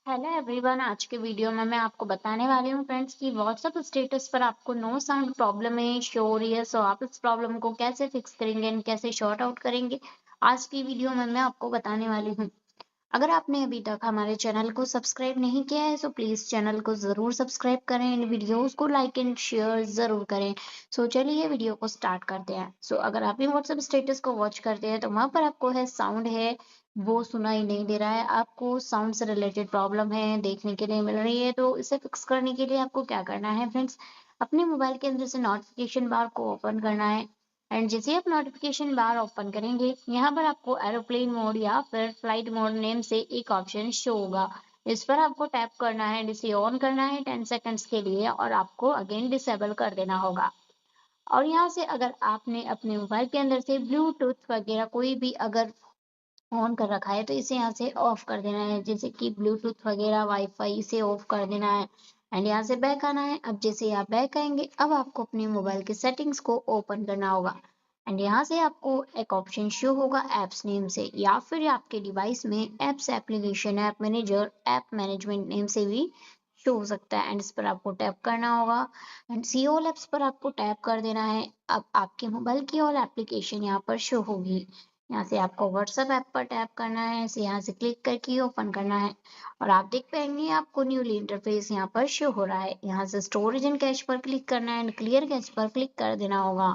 Hello everyone. आज के video में मैं आपको बताने वाली हूँ फ्रेंड्स कि व्हाट्सएप स्टेटस पर आपको नो साउंड प्रॉब्लम है, शो हो रही है। सो आप इस प्रॉब्लम को कैसे फिक्स करेंगे एंड कैसे शॉर्ट आउट करेंगे, आज की वीडियो में मैं आपको बताने वाली हूँ। अगर आपने अभी तक हमारे चैनल को सब्सक्राइब नहीं किया है तो प्लीज चैनल को जरूर सब्सक्राइब करें एंड वीडियोस को लाइक एंड शेयर जरूर करें। सो चलिए वीडियो को स्टार्ट करते हैं। सो अगर आप भी व्हाट्सएप स्टेटस को वॉच करते हैं तो वहां पर आपको है साउंड है वो सुनाई नहीं दे रहा है, आपको साउंड से रिलेटेड प्रॉब्लम है देखने के लिए मिल रही है। तो इसे फिक्स करने के लिए आपको क्या करना है फ्रेंड्स, अपने मोबाइल के अंदर से नोटिफिकेशन बार को ओपन करना है एंड जैसे आप नोटिफिकेशन बार ओपन करेंगे यहाँ पर आपको एरोप्लेन मोड या फिर फ्लाइट मोड नेम से एक ऑप्शन शो होगा। इस पर आपको टैप करना है, इसे ऑन करना है 10 सेकंड्स के लिए और आपको अगेन डिसेबल कर देना होगा। और यहाँ से अगर आपने अपने मोबाइल के अंदर से ब्लूटूथ वगैरह कोई भी अगर ऑन कर रखा है तो इसे यहाँ से ऑफ कर देना है, जैसे कि ब्लूटूथ वगैरह वाईफाई इसे ऑफ कर देना है एंड यहाँ से बैक आना है। अब जैसे आप बैक आएंगे अब आपको अपने मोबाइल के सेटिंग्स को ओपन करना होगा एंड यहाँ से आपको एक ऑप्शन शो होगा एप्स नेम से या फिर आपके डिवाइस में apps application app manager app management name से भी शो हो सकता है एंड इस पर आपको टैप करना होगा एंड सी ऑल एप्स पर आपको टैप कर देना है। अब आपके मोबाइल की ऑल एप्लीकेशन यहाँ पर शो होगी। यहाँ से आपको व्हाट्सएप ऐप पर टैप करना है, इसे यहाँ से क्लिक करके ओपन करना है और आप देख पाएंगे आपको न्यूली इंटरफेस यहाँ पर शो हो रहा है। यहाँ से स्टोरेज एंड कैश पर क्लिक करना है एंड क्लियर कैश पर क्लिक कर देना होगा।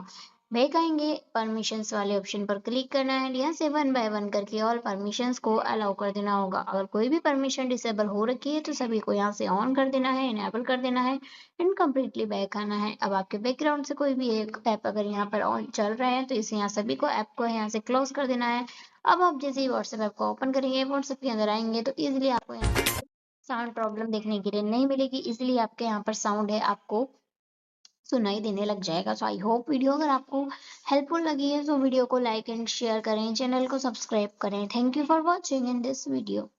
बैक आएंगे परमिशंस वाले ऑप्शन पर क्लिक करना है, यहाँ से वन बाय वन करके ऑल परमिशंस को अलाउ कर देना होगा। अगर कोई भी परमिशन डिसेबल हो रखी है तो सभी को यहाँ से ऑन कर देना है, इनेबल कर देना है एंड कम्प्लीटली बैक आना है। अब आपके बैकग्राउंड से कोई भी एक ऐप अगर यहाँ पर ऑन चल रहा है तो इसे यहाँ सभी को ऐप को यहाँ से क्लोज कर देना है। अब आप जैसे ही व्हाट्सएप ऐप को ओपन करेंगे व्हाट्सएप के अंदर आएंगे तो इजिली आपको यहाँ पर साउंड प्रॉब्लम देखने के लिए नहीं मिलेगी, इजिली आपके यहाँ पर साउंड है आपको सुनाई देने लग जाएगा। सो आई होप वीडियो अगर आपको हेल्पफुल लगी है तो वीडियो को लाइक एंड शेयर करें, चैनल को सब्सक्राइब करें। Thank you for watching in this video.